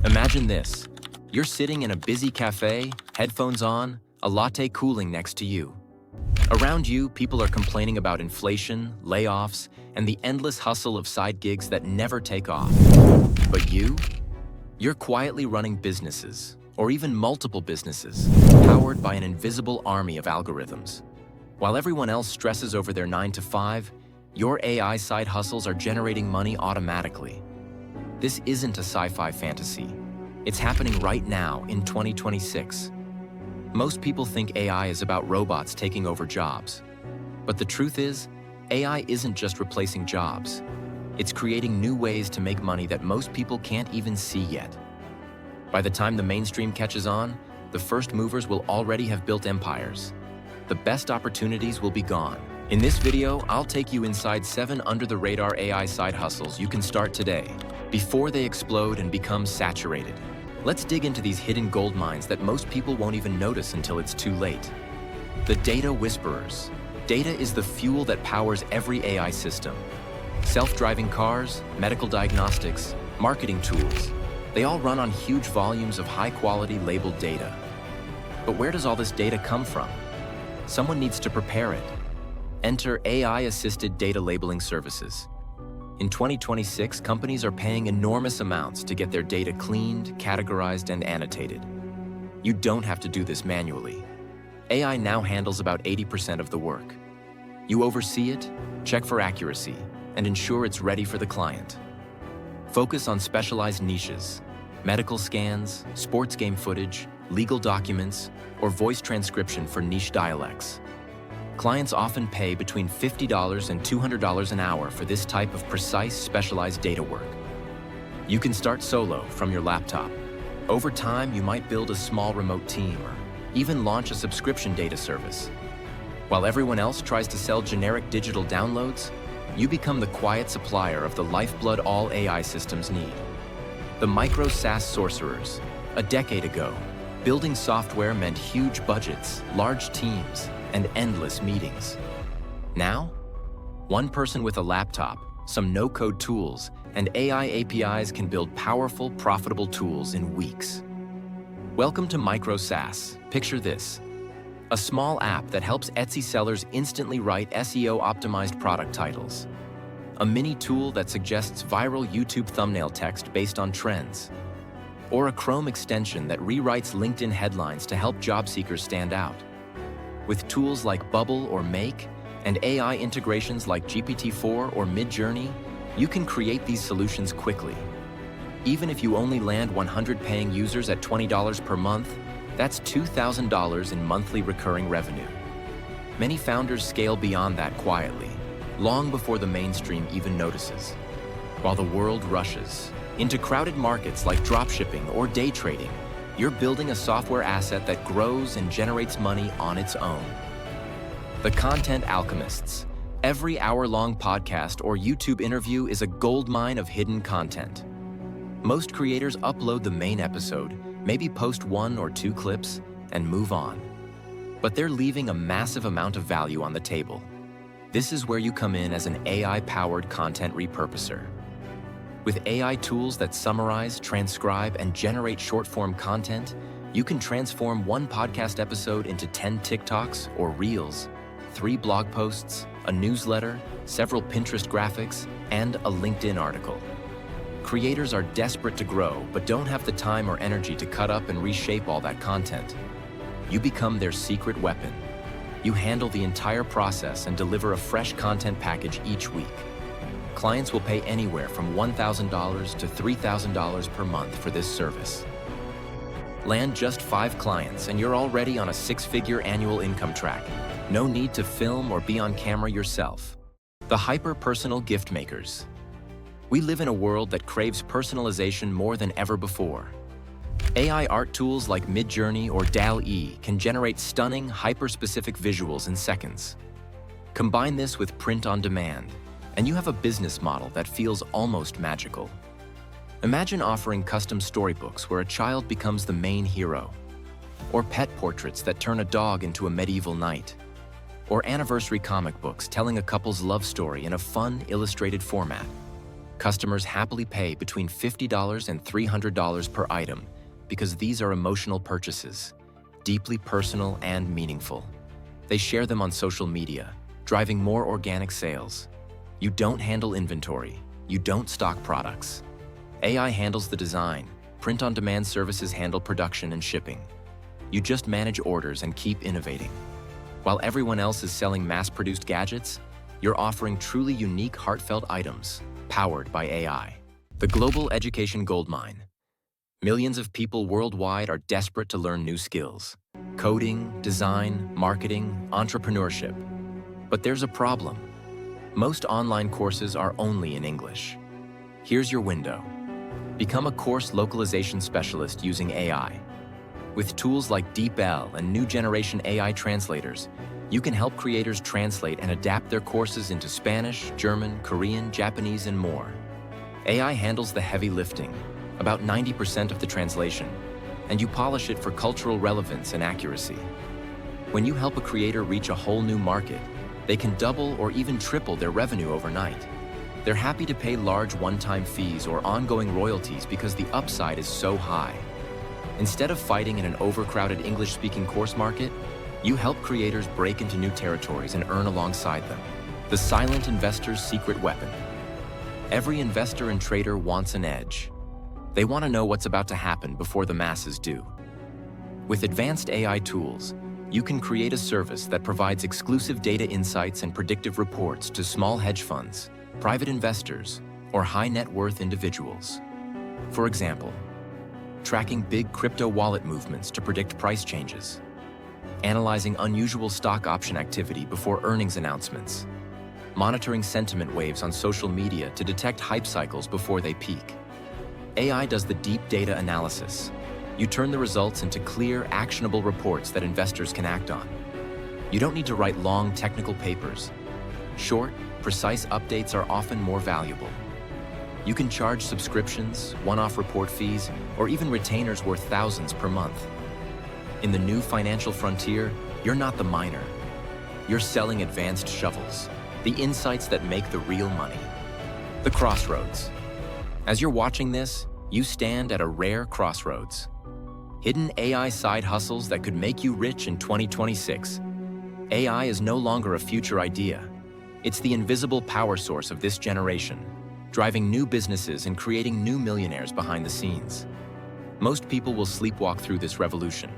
Imagine this. You're sitting in a busy cafe, headphones on, a latte cooling next to you. Around you, people are complaining about inflation, layoffs, and the endless hustle of side gigs that never take off. But you're quietly running businesses, or even multiple businesses, powered by an invisible army of algorithms. While everyone else stresses over their 9-to-5, your AI side hustles are generating money automatically. This isn't a sci-fi fantasy. It's happening right now in 2026. Most people think AI is about robots taking over jobs. But the truth is, AI isn't just replacing jobs. It's creating new ways to make money that most people can't even see yet. By the time the mainstream catches on, the first movers will already have built empires. The best opportunities will be gone. In this video, I'll take you inside 7 under-the-radar AI side hustles you can start today, before they explode and become saturated. Let's dig into these hidden gold mines that most people won't even notice until it's too late. The data whisperers. Data is the fuel that powers every AI system. Self-driving cars, medical diagnostics, marketing tools. They all run on huge volumes of high-quality labeled data. But where does all this data come from? Someone needs to prepare it. Enter AI-assisted data labeling services. In 2026, companies are paying enormous amounts to get their data cleaned, categorized, and annotated. You don't have to do this manually. AI now handles about 80% of the work. You oversee it, check for accuracy, and ensure it's ready for the client. Focus on specialized niches: medical scans, sports game footage, legal documents, or voice transcription for niche dialects. Clients often pay between $50 and $200 an hour for this type of precise, specialized data work. You can start solo from your laptop. Over time, you might build a small remote team or even launch a subscription data service. While everyone else tries to sell generic digital downloads, you become the quiet supplier of the lifeblood all AI systems need. The micro SaaS sorcerers. A decade ago, building software meant huge budgets, large teams, and endless meetings. Now, one person with a laptop, some no-code tools, and AI APIs can build powerful, profitable tools in weeks. Welcome to Micro SaaS. Picture this: a small app that helps Etsy sellers instantly write SEO-optimized product titles. A mini tool that suggests viral YouTube thumbnail text based on trends. Or a Chrome extension that rewrites LinkedIn headlines to help job seekers stand out. With tools like Bubble or Make, and AI integrations like GPT-4 or Midjourney, you can create these solutions quickly. Even if you only land 100 paying users at $20 per month, that's $2,000 in monthly recurring revenue. Many founders scale beyond that quietly, long before the mainstream even notices. While the world rushes into crowded markets like dropshipping or day trading, you're building a software asset that grows and generates money on its own. The Content Alchemists. Every hour-long podcast or YouTube interview is a goldmine of hidden content. Most creators upload the main episode, maybe post 1 or 2 clips, and move on. But they're leaving a massive amount of value on the table. This is where you come in as an AI-powered content repurposer. With AI tools that summarize, transcribe, and generate short-form content, you can transform one podcast episode into 10 TikToks or Reels, 3 blog posts, a newsletter, several Pinterest graphics, and a LinkedIn article. Creators are desperate to grow, but don't have the time or energy to cut up and reshape all that content. You become their secret weapon. You handle the entire process and deliver a fresh content package each week. Clients will pay anywhere from $1,000 to $3,000 per month for this service. Land just 5 clients and you're already on a 6-figure annual income track. No need to film or be on camera yourself. The hyper-personal gift makers. We live in a world that craves personalization more than ever before. AI art tools like Midjourney or DALL-E can generate stunning, hyper-specific visuals in seconds. Combine this with print on demand, and you have a business model that feels almost magical. Imagine offering custom storybooks where a child becomes the main hero, or pet portraits that turn a dog into a medieval knight, or anniversary comic books telling a couple's love story in a fun, illustrated format. Customers happily pay between $50 and $300 per item because these are emotional purchases, deeply personal and meaningful. They share them on social media, driving more organic sales. You don't handle inventory. You don't stock products. AI handles the design. Print-on-demand services handle production and shipping. You just manage orders and keep innovating. While everyone else is selling mass-produced gadgets, you're offering truly unique, heartfelt items powered by AI. The global education goldmine. Millions of people worldwide are desperate to learn new skills: coding, design, marketing, entrepreneurship. But there's a problem. Most online courses are only in English. Here's your window. Become a course localization specialist using AI. With tools like DeepL and new generation AI translators, you can help creators translate and adapt their courses into Spanish, German, Korean, Japanese, and more. AI handles the heavy lifting, about 90% of the translation, and you polish it for cultural relevance and accuracy. When you help a creator reach a whole new market, they can double or even triple their revenue overnight. They're happy to pay large one-time fees or ongoing royalties because the upside is so high. Instead of fighting in an overcrowded English-speaking course market, you help creators break into new territories and earn alongside them. The silent investor's secret weapon. Every investor and trader wants an edge. They want to know what's about to happen before the masses do. With advanced AI tools, you can create a service that provides exclusive data insights and predictive reports to small hedge funds, private investors, or high-net-worth individuals. For example, tracking big crypto wallet movements to predict price changes, analyzing unusual stock option activity before earnings announcements, monitoring sentiment waves on social media to detect hype cycles before they peak. AI does the deep data analysis. You turn the results into clear, actionable reports that investors can act on. You don't need to write long technical papers. Short, precise updates are often more valuable. You can charge subscriptions, one-off report fees, or even retainers worth thousands per month. In the new financial frontier, you're not the miner. You're selling advanced shovels, the insights that make the real money. The crossroads. As you're watching this, you stand at a rare crossroads. Hidden AI side hustles that could make you rich in 2026. AI is no longer a future idea. It's the invisible power source of this generation, driving new businesses and creating new millionaires behind the scenes. Most people will sleepwalk through this revolution.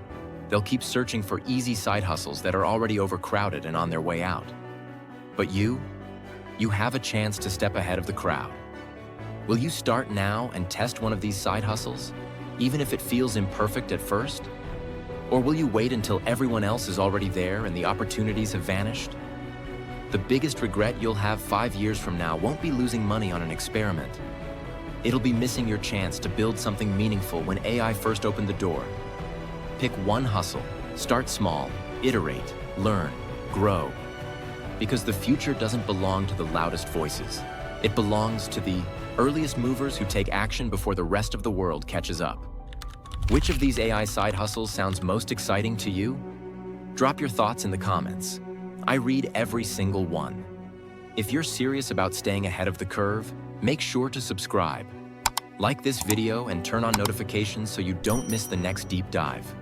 They'll keep searching for easy side hustles that are already overcrowded and on their way out. But you have a chance to step ahead of the crowd. Will you start now and test one of these side hustles, even if it feels imperfect at first? Or will you wait until everyone else is already there and the opportunities have vanished? The biggest regret you'll have 5 years from now won't be losing money on an experiment. It'll be missing your chance to build something meaningful when AI first opened the door. Pick one hustle, start small, iterate, learn, grow. Because the future doesn't belong to the loudest voices. It belongs to the earliest movers who take action before the rest of the world catches up. Which of these AI side hustles sounds most exciting to you? Drop your thoughts in the comments. I read every single one. If you're serious about staying ahead of the curve, make sure to subscribe. Like this video and turn on notifications so you don't miss the next deep dive.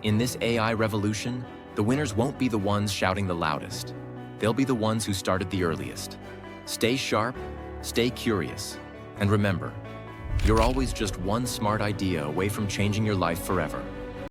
In this AI revolution, the winners won't be the ones shouting the loudest. They'll be the ones who started the earliest. Stay sharp, stay curious, and remember, you're always just one smart idea away from changing your life forever.